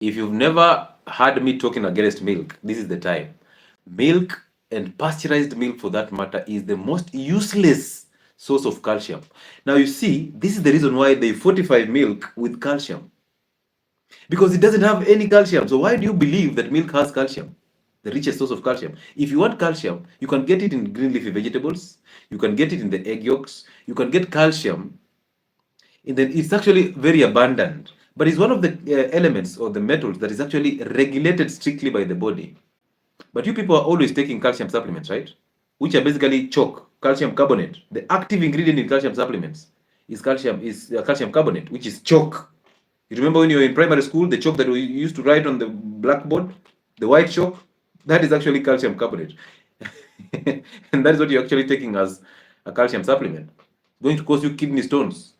If you've never heard me talking against milk, this is the time. Milk, and pasteurized milk for that matter, is the most useless source of calcium. Now you see, this is the reason why they fortify milk with calcium, because it doesn't have any calcium. So why do you believe that milk has calcium? The richest source of calcium. If you want calcium, you can get it in green leafy vegetables, you can get it in the egg yolks, you can get calcium in the, it's actually very abundant, but it's one of the elements or the metals that is actually regulated strictly by the body. But you people are always taking calcium supplements, right? Which are basically chalk, calcium carbonate. The active ingredient in calcium supplements is calcium carbonate, which is chalk. You remember when you were in primary school, the chalk that we used to write on the blackboard, the white chalk, that is actually calcium carbonate. And that is what you're actually taking as a calcium supplement. It's going to cause you kidney stones,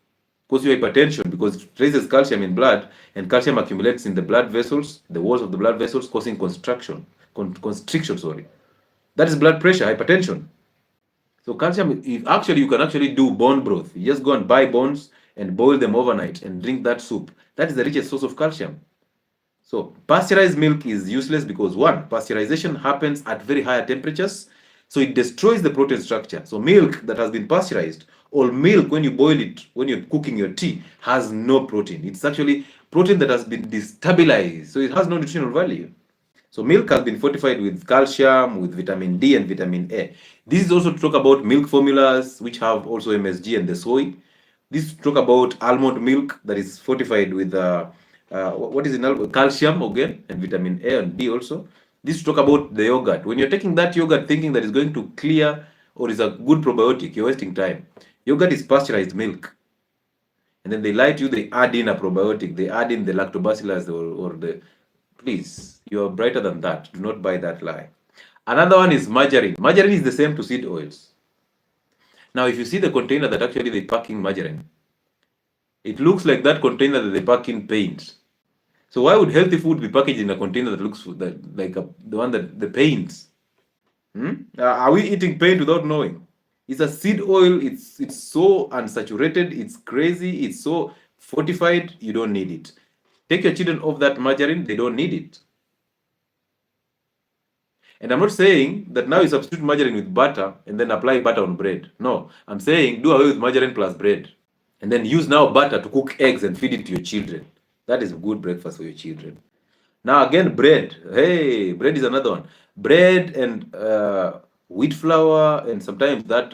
cause you hypertension, because it raises calcium in blood, and calcium accumulates in the blood vessels, the walls of the blood vessels, causing constriction, sorry. That is blood pressure, hypertension. So calcium, if actually you can actually do bone broth. You just go and buy bones and boil them overnight and drink that soup. That is the richest source of calcium. So pasteurized milk is useless because, one, pasteurization happens at very higher temperatures, so it destroys the protein structure. So milk that has been pasteurized, or milk when you boil it, when you're cooking your tea, has no protein. It's actually protein that has been destabilized, so it has no nutritional value. So milk has been fortified with calcium, with vitamin D and vitamin A. This is also to talk about milk formulas, which have also MSG and the soy. This is to talk about almond milk that is fortified with what is it, calcium again, and vitamin A and D also. This is to talk about the yogurt. When you're taking that yogurt thinking that is going to clear or is a good probiotic, you're wasting time. Yogurt is pasteurized milk. And then they lie to you, they add in a probiotic, they add in the lactobacillus or the. Please, you are brighter than that. Do not buy that lie. Another one is margarine. Margarine is the same to seed oils. Now, if you see the container that actually they pack in margarine, it looks like that container that they pack in paint. So why would healthy food be packaged in a container that looks like the one that the paints? Are we eating paint without knowing? It's a seed oil. It's so unsaturated. It's crazy. It's so fortified. You don't need it. Take your children off that margarine. They don't need it. And I'm not saying that now you substitute margarine with butter and then apply butter on bread. No, I'm saying do away with margarine plus bread. And then use now butter to cook eggs and feed it to your children. That is a good breakfast for your children. Now again, bread. Hey, bread is another one. Bread and wheat flour, and sometimes that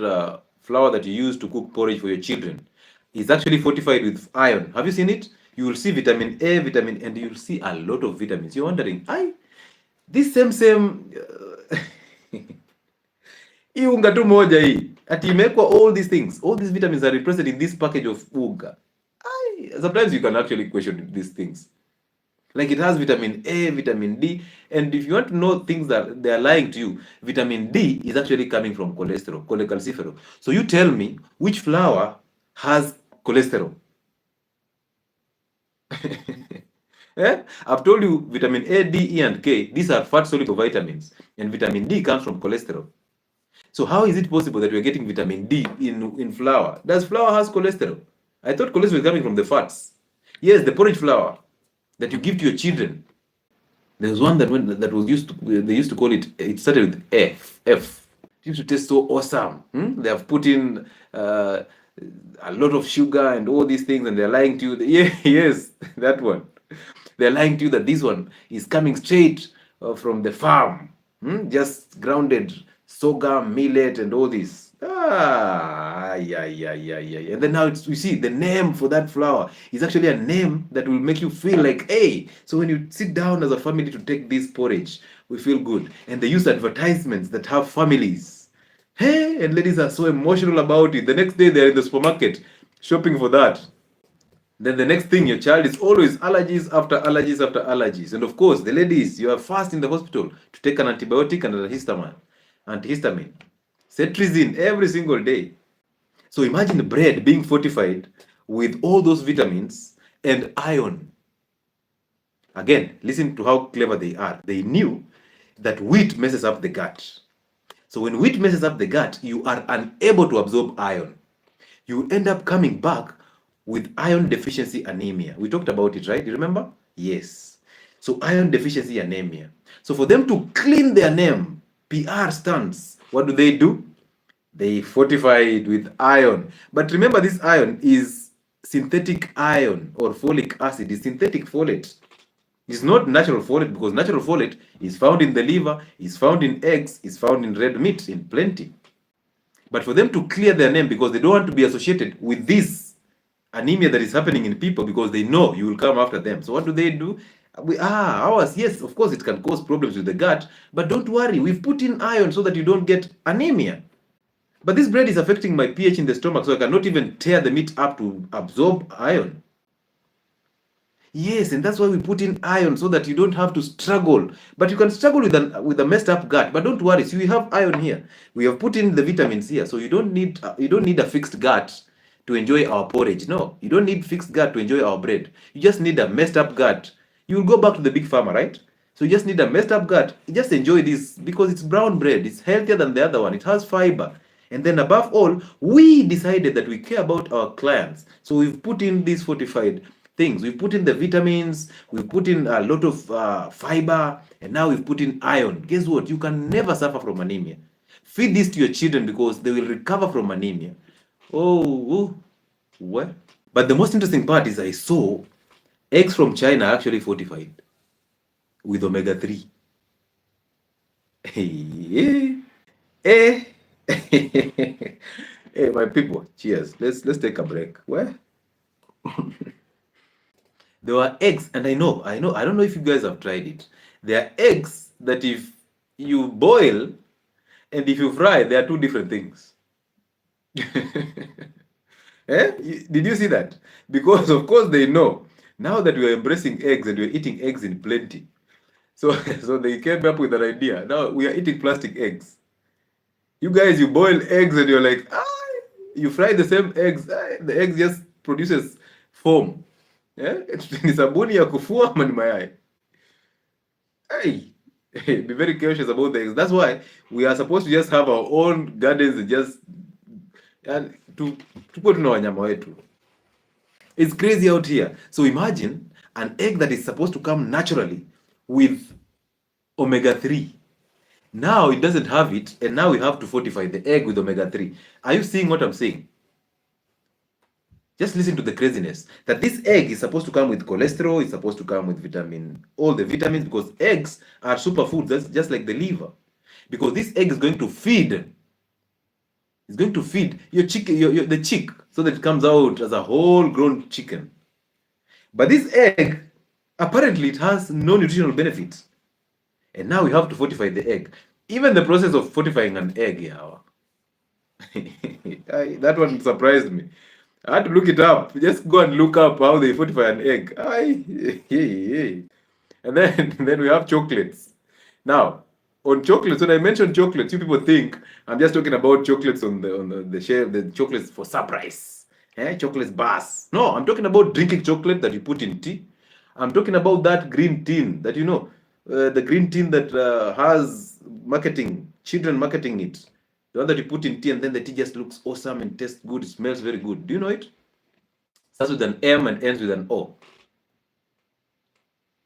flour that you use to cook porridge for your children is actually fortified with iron. Have you seen it? You will see vitamin A, vitamin, and you'll see a lot of vitamins. You're wondering, this same hii unga tu moja hii ati imewekwa all these things, all these vitamins are represented in this package of unga. Sometimes you can actually question these things. Like it has vitamin A, vitamin D, and if you want to know things that they are lying to you, vitamin D is actually coming from cholesterol, cholecalciferol. So you tell me which flour has cholesterol? I've told you vitamin A, D, E, and K, these are fat soluble vitamins, and vitamin D comes from cholesterol. So how is it possible that we're getting vitamin D in flour? Does flour has cholesterol? I thought cholesterol is coming from the fats. Yes, the porridge flour that you give to your children. There was one that was they used to call it. It started with F. F. It used to taste so awesome. They have put in a lot of sugar and all these things, and they're lying to you. Yes, that one. They're lying to you that this one is coming straight from the farm, just grounded sorghum, millet, and all this. Yeah. And then now we see the name for that flour is actually a name that will make you feel like, hey, so when you sit down as a family to take this porridge, we feel good. And they use advertisements that have families. Hey, and ladies are so emotional about it. The next day they're in the supermarket shopping for that. Then the next thing, your child is always allergies after allergies after allergies. And of course, the ladies, you are fast in the hospital to take an antibiotic and an antihistamine. Cetirizine every single day. So imagine bread being fortified with all those vitamins and iron. Again, listen to how clever they are. They knew that wheat messes up the gut. So when wheat messes up the gut, you are unable to absorb iron. You end up coming back with iron deficiency anemia. We talked about it, right? You remember? Yes. So iron deficiency anemia. So for them to clean their name, PR stunts, what do? They fortify it with iron. But remember, this iron is synthetic iron or folic acid, is synthetic folate. It's not natural folate, because natural folate is found in the liver, is found in eggs, is found in red meat in plenty. But for them to clear their name, because they don't want to be associated with this anemia that is happening in people, because they know you will come after them. So what do? Ours, yes, of course it can cause problems with the gut, but don't worry, we've put in iron so that you don't get anemia. But this bread is affecting my pH in the stomach, so I cannot even tear the meat up to absorb iron. Yes, and that's why we put in iron, so that you don't have to struggle. But you can struggle with a messed up gut. But don't worry, see, we have iron here. We have put in the vitamins here, so you don't need a fixed gut to enjoy our porridge. No, you don't need fixed gut to enjoy our bread. You just need a messed up gut. You will go back to the big farmer, right? So you just need a messed up gut. You just enjoy this because it's brown bread. It's healthier than the other one. It has fiber. And then above all, we decided that we care about our clients. So we've put in these fortified things. We've put in the vitamins, we've put in a lot of fiber, and now we've put in iron. Guess what? You can never suffer from anemia. Feed this to your children because they will recover from anemia. What? But the most interesting part is I saw eggs from China are actually fortified with omega-3. Hey, hey, my people, cheers. Let's take a break. Where? There were eggs, and I don't know if you guys have tried it. There are eggs that if you boil and if you fry, they are two different things. Did you see that? Because of course they know now that we are embracing eggs and we are eating eggs in plenty. So so they came up with an idea. Now we are eating plastic eggs. You guys, you boil eggs and you're like, you fry the same eggs, the egg just produces foam. Ni sabuni ya kufua ama ni mayai? Hey, be very cautious about the eggs. That's why we are supposed to just have our own gardens and just tupo tuna wanyama wetu. It's crazy out here. So imagine an egg that is supposed to come naturally with omega-3. Now it doesn't have it, and now we have to fortify the egg with omega-3. Are you seeing what I'm saying? Just listen to the craziness. That this egg is supposed to come with cholesterol, it's supposed to come with all the vitamins, because eggs are superfoods. That's just like the liver. Because this egg is going to feed. It's going to feed your chicken, the chick, so that it comes out as a whole grown chicken. But this egg, apparently it has no nutritional benefits. And now we have to fortify the egg. Even the process of fortifying an egg, that one surprised me. I had to look it up. Just go and look up how they fortify an egg. And then we have chocolates. Now, on chocolates, when I mention chocolates, you people think I'm just talking about chocolates on the shelf, the chocolates for surprise. Chocolates bars. No, I'm talking about drinking chocolate that you put in tea. I'm talking about that green tin that the green tin that has marketing, children marketing it. The one that you put in tea and then the tea just looks awesome and tastes good, it smells very good. Do you know it? Starts with an M and ends with an O.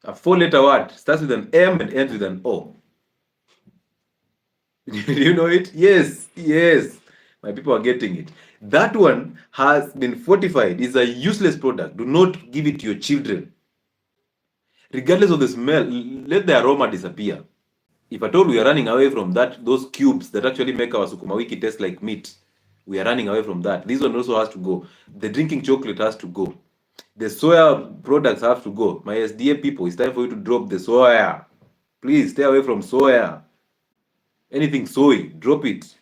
A 4-letter word starts with an M and ends with an O. Do you know it? Yes. My people are getting it. That one has been fortified. It's a useless product. Do not give it to your children. Regardless of the smell, let the aroma disappear. If at all we are running away from those cubes that actually make our sukuma wiki taste like meat, we are running away from that. This one also has to go. The drinking chocolate has to go. The soya products have to go. My SDA people, it's time for you to drop the soya. Please stay away from soya. Anything soy, drop it.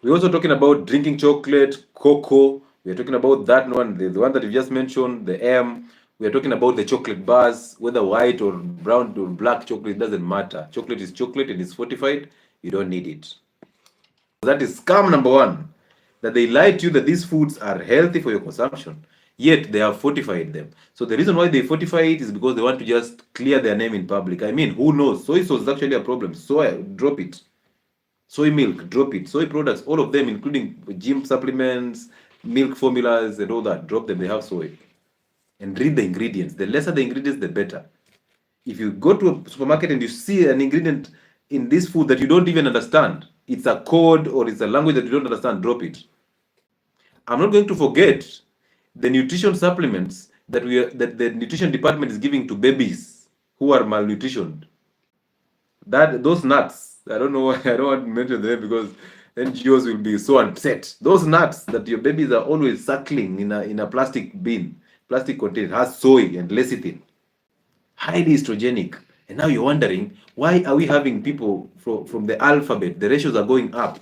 We're also talking about drinking chocolate, cocoa. We're talking about that one, the one that you just mentioned, the M. We are talking about the chocolate bars, whether white or brown or black chocolate, it doesn't matter. Chocolate is chocolate and it's fortified. You don't need it. That is scam number one. That they lie to you that these foods are healthy for your consumption, yet they have fortified them. So the reason why they fortify it is because they want to just clear their name in public. I mean, who knows? Soy sauce is actually a problem. Soy, drop it. Soy milk, drop it. Soy products, all of them, including gym supplements, milk formulas, and all that, drop them. They have soy. And read the ingredients. The lesser the ingredients, the better. If you go to a supermarket and you see an ingredient in this food that you don't even understand, it's a code or it's a language that you don't understand, drop it. I'm not going to forget the nutrition supplements that the nutrition department is giving to babies who are malnutritioned. That those nuts, I don't know why I don't want to mention them because NGOs will be so upset. Those nuts that your babies are always suckling in a plastic bin, plastic container, has soy and lecithin, highly estrogenic. And now you're wondering, why are we having people from the alphabet? The ratios are going up.